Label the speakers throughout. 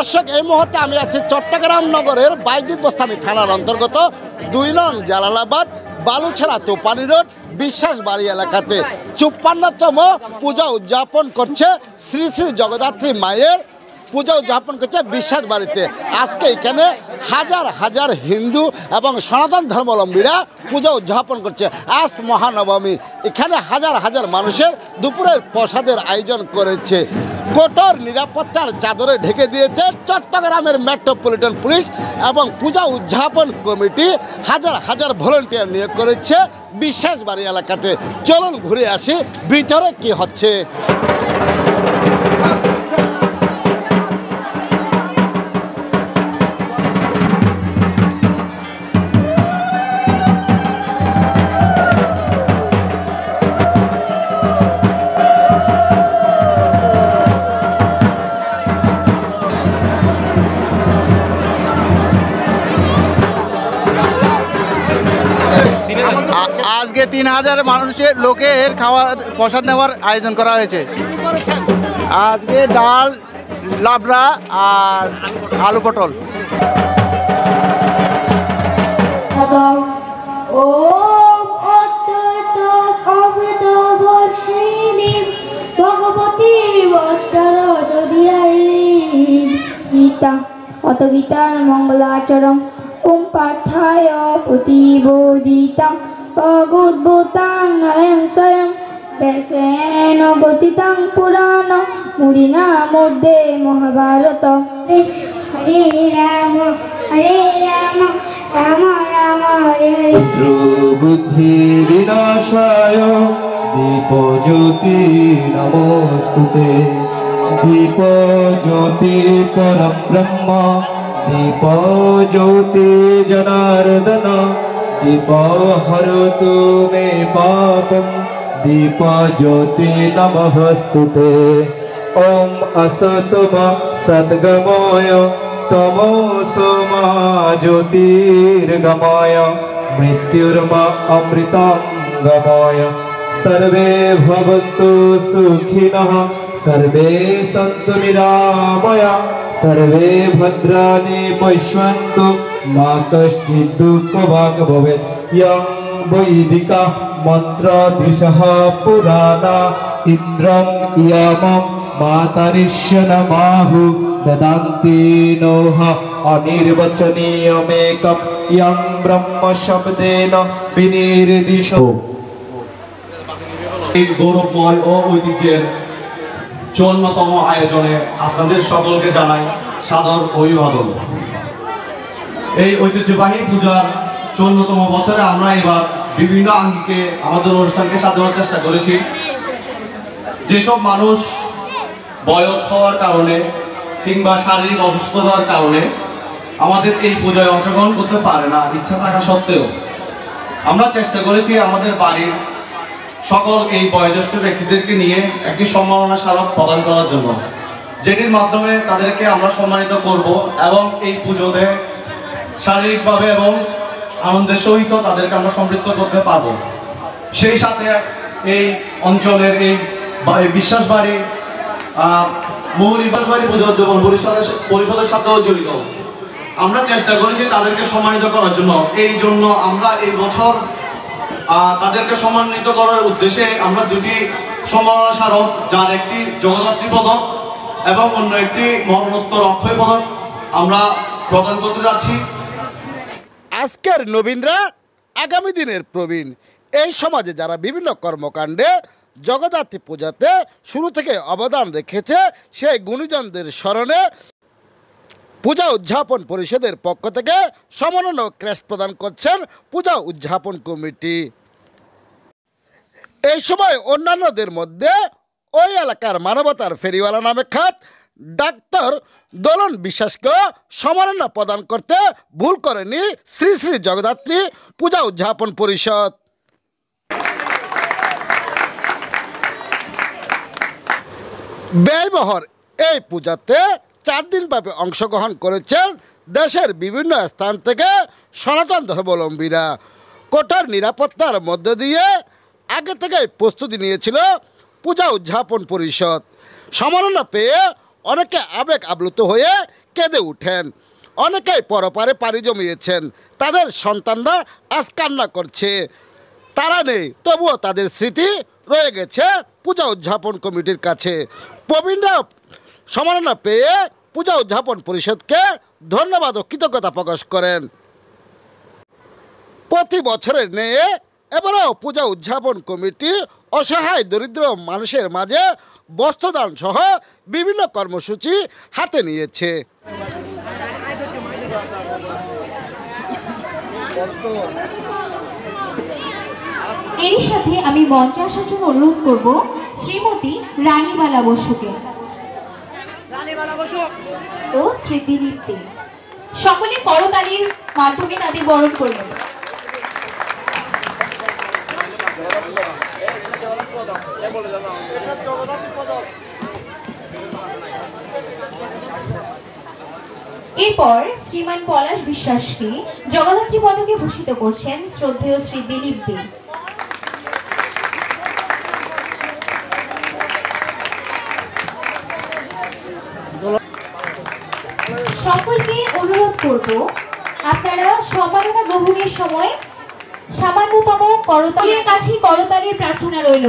Speaker 1: দর্শক এই মুহূর্তে আমি আছি চট্টগ্রাম নগরের বাইজিদ বোস্তামি থানার অন্তর্গত ২ নং জালালাবাদ বালুছড়া তোপানি রোড বিশ্বাস বাড়ি এলাকাতে ৫৪তম পূজা উদযাপন করছে শ্রী শ্রী জগদ্ধাত্রী মায়ের পূজা উদযাপন করছে বিশ্বাস বাড়িতে। আজকে এখানে হাজার হাজার হিন্দু এবং সনাতন ধর্মাবলম্বীরা পূজা উদযাপন করছে। আজ মহানবমী, এখানে হাজার হাজার মানুষের দুপুরের প্রসাদের আয়োজন করেছে। কঠোর নিরাপত্তার চাদরে ঢেকে দিয়েছে চট্টগ্রামের মেট্রোপলিটন পুলিশ এবং পূজা উদযাপন কমিটি হাজার হাজার ভলেন্টিয়ার নিয়োগ করেছে বিশ্বাস বাড়ি এলাকাতে। চলুন ঘুরে আসি ভিতরে কি হচ্ছে।
Speaker 2: আজকে ৩,০০০ মানুষের লোকের খাওয়া প্রসাদ নেওয়ার আয়োজন করা হয়েছে। আজকে ডাল, লাবড়া আর আলু পটল।
Speaker 3: অত গীতার মঙ্গলাচরণ ওম পার্থায় প্রতিবোদিতাং অগুদ্ভূতাং নরেন স্বয়ং ব্যাসেন গতিতাং পুরাণ মুড়িনা মধ্যে মহাভারত। হরে রাম রাম রাম হরে হরে।
Speaker 4: বুদ্ধি বিনাশায় দীপ জ্যোতি নমস্তুতে। দীপ জ্যোতি পরব্রহ্ম দীপ জ্যোতি জনার্দন। দীপ হরতু মে পাপম দীপ জ্যোতি নমস্তুতে। ওম আসতমা সদ্গময় তমোসমা জ্যোতির্গময় মৃত্যুর্মা অমৃতং গময়। সর্বে ভবন্তু সুখিনঃ সর্বে সন্তু নিরাময়া সর্বে ভদ্রাণি পশ্যন্তু মা কশ্চিৎ দুঃখভাগ্ ভবেৎ। ইয়ং বৈদিকা মন্ত্র দ্বিষঃ পুরাণা ইন্দ্রং ইয়ামং মাতরিষ্যনমাহু দদান্তি নোহ অনির্বচনীয়মেকং ইয়ং ব্রহ্ম শব্দেন বিনির্দিশো।
Speaker 5: এই গৌরবময় ও ঐতিহ্যের ৫৪তম আয়োজনে আপনাদের সকলকে জানাই সাদর অভিবাদন। এই ঐতিহ্যবাহী পূজার ৫৪তম বছরে আমরা এবার বিভিন্ন আঙ্গিকে আমাদের অনুষ্ঠানকে সাজানোর চেষ্টা করেছি। যেসব মানুষ বয়স হওয়ার কারণে কিংবা শারীরিক অসুস্থতার কারণে আমাদের এই পূজায় অংশগ্রহণ করতে পারে না, ইচ্ছা থাকা সত্ত্বেও আমরা চেষ্টা করেছি আমাদের বাড়ির সকল এই বয়োজ্যেষ্ঠ ব্যক্তিদেরকে নিয়ে একটি সম্মাননা স্মারক প্রদান করার জন্য, যেটির মাধ্যমে তাদেরকে আমরা সম্মানিত করব এবং এই পুজোতে শারীরিকভাবে এবং আনন্দের সহিত তাদেরকে আমরা সম্পৃক্ত করতে পারব। সেই সাথে এই অঞ্চলের এই বিশ্বাস বাড়ি বাড়ি পুজো উদযাপন পরিষদের সাথেও জড়িত। আমরা চেষ্টা করেছি তাদেরকে সম্মানিত করার জন্য। এই জন্য আমরা এই বছর তাদেরকে সম্মানিত করার উদ্দেশ্যে আমরা দুটি সম্মাননা স্মারক, যার একটি জগদ্ধাত্রী পদক এবং অন্য একটি মরণোত্তর অক্ষয় পদক আমরা প্রদান করতে যাচ্ছি।
Speaker 1: আজকের নবীনরা আগামী দিনের প্রবীণ। এই সমাজে যারা বিভিন্ন কর্মকাণ্ডে জগদ্ধাত্রী পূজাতে শুরু থেকে অবদান রেখেছে, সেই গুণীজনদের স্মরণে পূজা উদযাপন পরিষদের পক্ষ থেকে সম্মাননা ক্রেস্ট প্রদান করছেন পূজা উদযাপন কমিটি। এই সময় অন্যান্যদের মধ্যে ওই এলাকার মানবতার ফেরিওয়ালা নামে খ্যাত ডাক্তার দোলন বিশ্বাসকে সম্মাননা প্রদান করতে ভুল করেনি শ্রী শ্রী জগদ্ধাত্রী পূজা উদযাপন পরিষদ। ব্যয়বহর এই পূজাতে 4 দিনব্যাপী অংশগ্রহণ করেছেন দেশের বিভিন্ন স্থান থেকে সনাতন ধর্মাবলম্বীরা। কঠোর নিরাপত্তার মধ্য দিয়ে আগে থেকে প্রস্তুতি নিয়েছিল পূজা উদযাপন পরিষদ। সম্মাননা পেয়ে অনেকে আবেগ আপ্লুত হয়ে কেঁদে উঠেন। অনেকেই পরপারে পাড়ি জমিয়েছেন, তাদের সন্তানরা আজ কান্না করছে। তারা নেই, তবুও তাদের স্মৃতি রয়ে গেছে পূজা উদযাপন কমিটির কাছে। প্রবীণরা সম্মাননা পেয়ে পূজা উদযাপন পরিষদকে ধন্যবাদ ও কৃতজ্ঞতা প্রকাশ করেন। প্রতি বছরের ন্যায় এবারেও পূজা উদযাপন কমিটি অসহায় দরিদ্র মানুষের মাঝে বস্ত্রদান সহ বিভিন্ন কর্মসূচি হাতে নিয়েছে।
Speaker 6: এর সাথে আমি মঞ্চে আসার জন্য অনুরোধ করব শ্রীমতী রানীবালা বসুকে ও স্মৃতিদীপ্তি। সকলে করতালির মাধ্যমে তাদের বরণ করবেন। এরপর শ্রীমান পলাশ বিশ্বাসকে জগদ্ধাত্রী পদকে ভূষিত করছেন শ্রদ্ধেয় শ্রী দিলীপ দে। সকলকে অনুরোধ করব আপনারা সম্মাননা গ্রহণের সময় সামান্যতম করতালির কাছে করতালির প্রার্থনা রইল।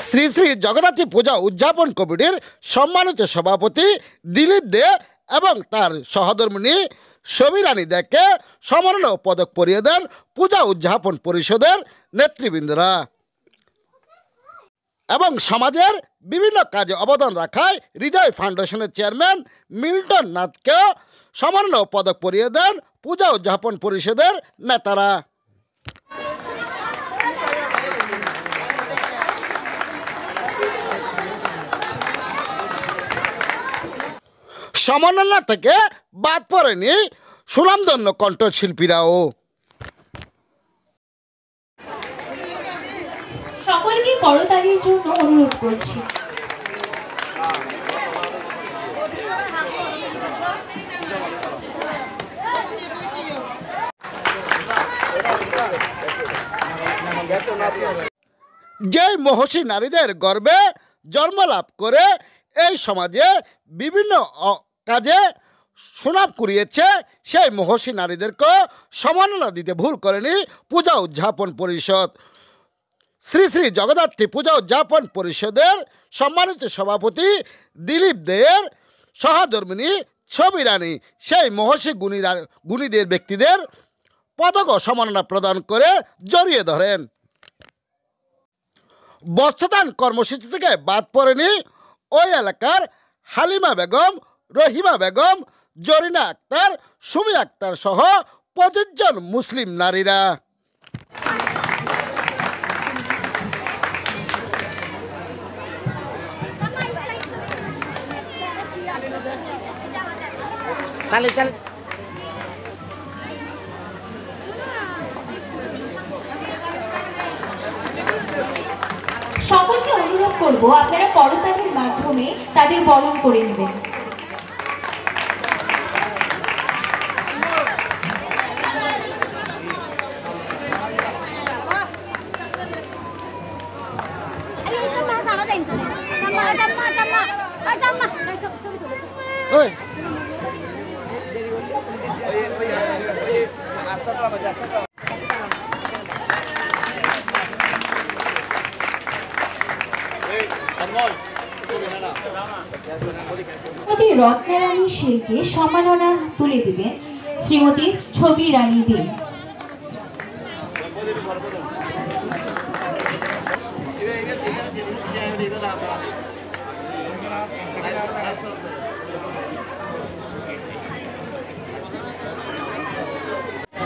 Speaker 1: শ্রী শ্রী জগদ্ধাত্রী পূজা উদযাপন কমিটির সম্মানিত সভাপতি দিলীপ দে এবং তার সহধর্মিণী সমীরানী দেকে সম্মাননা পদক পরিয়ে দেন পূজা উদযাপন পরিষদের নেতৃবৃন্দরা। এবং সমাজের বিভিন্ন কাজে অবদান রাখায় হৃদয় ফাউন্ডেশনের চেয়ারম্যান মিল্টন নাথকেও সম্মাননা পদক পরিয়ে দেন পূজা উদযাপন পরিষদের নেতারা। সম্মাননা থেকে বাদ পড়েনি সুনামধন্য কণ্ঠশিল্পীরাও।
Speaker 6: সকলকে করতালির জন্য অনুরোধ করছি।
Speaker 1: যে মহর্ষি নারীদের গর্বে জন্মলাভ করে এই সমাজে বিভিন্ন কাজে সুনাম কুড়িয়েছে, সেই মহর্ষি নারীদেরকে সম্মাননা দিতে ভুল করেনি পূজা উদযাপন পরিষদ। শ্রী শ্রী জগদ্ধাত্রী পূজা উদযাপন পরিষদের সম্মানিত সভাপতি দিলীপ দেয়ের সহধর্মিণী সমীরানী সেই মহর্ষি গুণীদের ব্যক্তিদের পদক ও সম্মাননা প্রদান করে জড়িয়ে ধরেন। বস্ত্রদান কর্মসূচি থেকে বাদ পড়েনি ওই এলাকার হালিমা বেগম, রহিমা বেগম, জরিনা আক্তার, সুমি আক্তার সহ 25 জন মুসলিম নারীরা।
Speaker 6: সকলকে অনুরোধ করব আপনারা করতালির মাধ্যমে তাদের বরণ করে নেবেন। রত্নারানী শিল্পে সম্মাননা তুলে দিবেন শ্রীমতী ছবি রানী দে।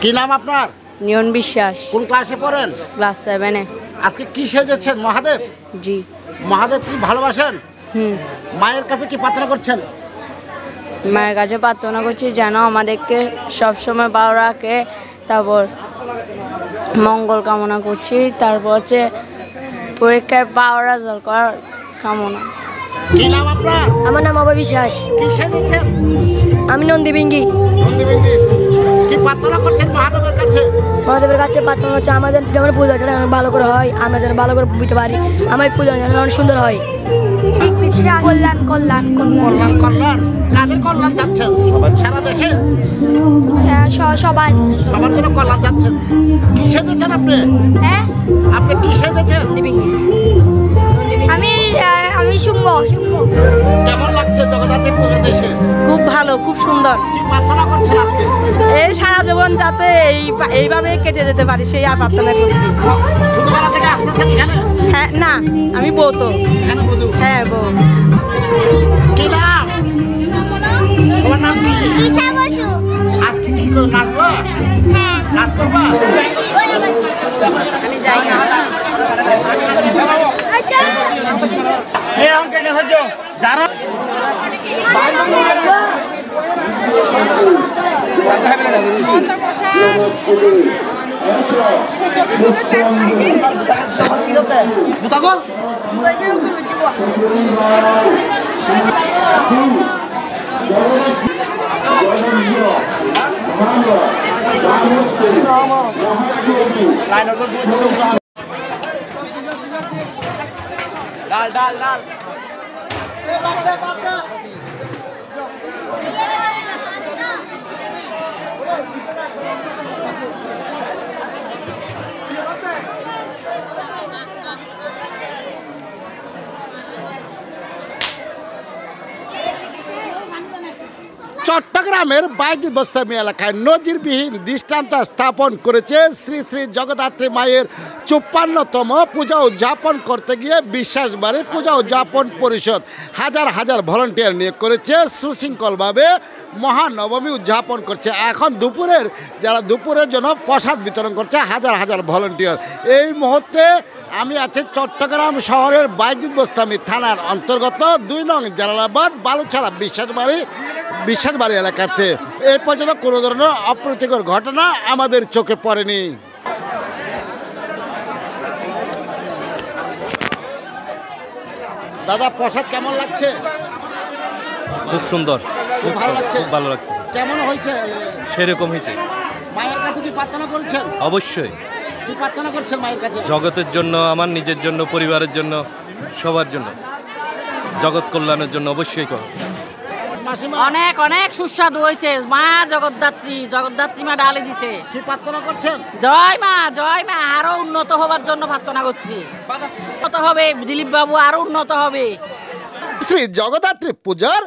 Speaker 1: কি নাম আপনার?
Speaker 7: নিয়ন বিশ্বাস,
Speaker 1: কোন ক্লাসে পড়েন?
Speaker 7: ক্লাস 7-এ।
Speaker 1: আজকে কি সেজেছেন? মহাদেব?
Speaker 7: জি।
Speaker 1: মহাদেব কি ভালোবাসেন? মায়ের কাছে কি প্রার্থনা করছেন?
Speaker 7: মায়ের কাছে প্রার্থনা করছি যেন আমাদেরকে সবসময় ভালো রাখে, তারপর মঙ্গল কামনা করছি, তারপর হচ্ছে পরীক্ষায় ভালো রেজাল্ট করার কামনা।
Speaker 1: কি নাম আপনার?
Speaker 8: আমার নাম অভয় বিশ্বাস।
Speaker 1: কি সেজেছেন?
Speaker 8: আমি নন্দীবিঙ্গি।
Speaker 1: নন্দীবিন্দু কি প্রার্থনা করছেন মহাদেবের কাছে?
Speaker 8: মহাদেবের কাছে প্রার্থনা হচ্ছে আমাদের যেমন পূজা যেন ভালো করে হয়, আমরা যেন ভালো করে বুঝতে পারি, আমার পূজা যেন অনেক সুন্দর হয়।
Speaker 3: কল্যাণ কল্যাণ
Speaker 1: কল্যাণ কল্যাণ কাদের কল্যাণ চাচ্ছেন? সারা দেশে
Speaker 3: সবার।
Speaker 1: সবার জন্য কল্যাণ চাচ্ছেন। কি সেজেছেন আপনি?
Speaker 3: হ্যাঁ,
Speaker 1: আপনি কি সেজেছেন?
Speaker 3: আমি শুম্ভ।
Speaker 1: কেমন লাগছে জগদ্ধাত্রী পুজো দেশে?
Speaker 9: খুব ভালো, খুব সুন্দর।
Speaker 1: কি প্রার্থনা করছেন আজকে?
Speaker 9: এই সারা জীবন যাতে এইভাবে কেটে যেতে পারি সেই আর প্রার্থনা করছি।
Speaker 1: ছোটবেলা থেকে আসতেছেন এখানে?
Speaker 9: হ্যাঁ, না আমি বউ তো।
Speaker 1: এখানে বধূ?
Speaker 9: হ্যাঁ, বউ।
Speaker 1: কি নাম? তোমার নাম কি?
Speaker 3: ঈশা বসু।
Speaker 1: আজকে কি করে নাচবা?
Speaker 3: হ্যাঁ,
Speaker 1: নাচ করবা?
Speaker 9: আমি যাই না।
Speaker 2: যারা ডাল ডাল ডাল
Speaker 1: চট্টগ্রামের বাইজি বস্তামি এলাকায় নজিরবিহীন দৃষ্টান্ত স্থাপন করেছে শ্রী শ্রী জগদ্ধাত্রী মায়ের ৫৪তম পূজা উদযাপন করতে গিয়ে বিশ্বাস বাড়ি পূজা উদযাপন পরিষদ হাজার হাজার ভলান্টিয়ার নিয়োগ করেছে। সুশৃঙ্খলভাবে মহানবমী উদযাপন করছে। এখন দুপুরের জন্য প্রসাদ বিতরণ করছে হাজার হাজার ভলান্টিয়ার। এই মুহূর্তে আমি আছি চট্টগ্রাম শহরের বাইজিদ বোস্তামি থানার অন্তর্গত ২ নং জালালাবাদ বালুছড়া বিশ্বাসবাড়ি এলাকাতে। এই পর্যন্ত কোনো ধরনের অপ্রীতিকর ঘটনা আমাদের চোখে পড়েনি। দাদা, প্রসাদ কেমন লাগছে?
Speaker 10: খুব সুন্দর,
Speaker 1: খুব ভালো লাগছে।
Speaker 10: খুব ভালো লাগছে।
Speaker 1: কেমন হয়েছে?
Speaker 10: সেরকম হয়েছে।
Speaker 1: মায়ের কাছে কি প্রার্থনা করেছেন?
Speaker 10: অবশ্যই।
Speaker 1: কি প্রার্থনা করছেন মায়ের কাছে?
Speaker 10: জগতের জন্য, আমার নিজের জন্য, পরিবারের জন্য, সবার জন্য, জগৎ কল্যাণের জন্য অবশ্যই করো।
Speaker 9: অনেক অনেক সুস্বাদু হয়েছে। মা জগদ্ধাত্রী মা ডালে দিছে।
Speaker 1: কি প্রার্থনা করছেন?
Speaker 9: জয় মা আরো উন্নত হবার জন্য প্রার্থনা করছি। উন্নত হবে, দিলীপ বাবু আরো উন্নত হবে।
Speaker 1: শ্রী জগদ্ধাত্রী পূজার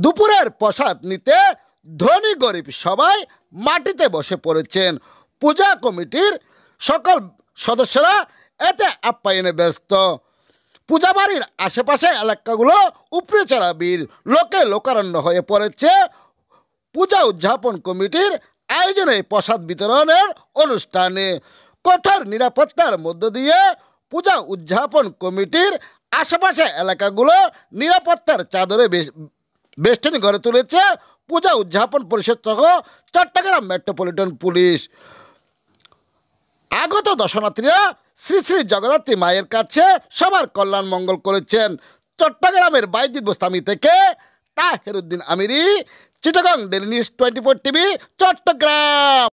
Speaker 1: দুপুরের প্রসাদ নিতে ধনী গরিব সবাই মাটিতে বসে পড়েছেন। পূজা কমিটির সকল সদস্যরা এতে আপ্যায়নে ব্যস্ত। পূজা বাড়ির আশেপাশে এলাকাগুলো উপরে চড়া বীর লোকে লোকারণ্য হয়ে পড়েছে। পূজা উদযাপন কমিটির আয়োজনে প্রসাদ বিতরণের অনুষ্ঠানে কঠোর নিরাপত্তার মধ্য দিয়ে পূজা উদযাপন কমিটির আশেপাশে এলাকাগুলো নিরাপত্তার চাদরে বেষ্টনী গড়ে তুলেছে পূজা উদযাপন পরিষদ সহ চট্টগ্রাম মেট্রোপলিটন পুলিশ। আগত দর্শনার্থীরা শ্রী শ্রী জগদ্ধাত্রী মায়ের কাছে সবার কল্যাণ মঙ্গল করেছেন। চট্টগ্রামের বাইজিদ বোস্তামি থেকে Taheruddin Amiri, Chittagong daily news 24 TV, Chittagong.